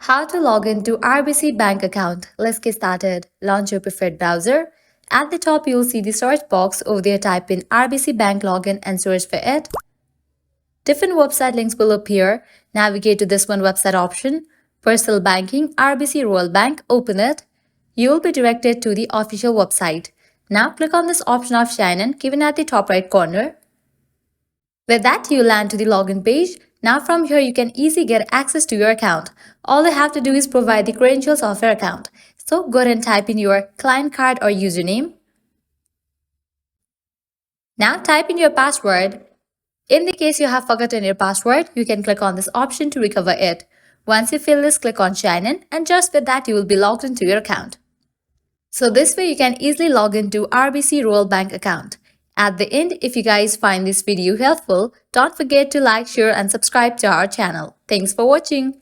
How to log into RBC bank account. Let's get started. Launch your preferred browser. At the top, you'll see the search box. Over there, type in RBC bank login and search for it. Different website links will appear. Navigate to this one website option. Personal banking, RBC Royal Bank. Open it. You will be directed to the official website. Now click on this option of sign in given at the top right corner. With that, you land to the login page. Now from here, you can easily get access to your account. All you have to do is provide the credentials of your account. So go ahead and type in your client card or username. Now type in your password. In the case you have forgotten your password, you can click on this option to recover it. Once you fill this, click on sign in, and just with that, you will be logged into your account. So this way you can easily log into RBC Royal Bank account. At the end, if you guys find this video helpful, don't forget to like, share and subscribe to our channel. Thanks for watching.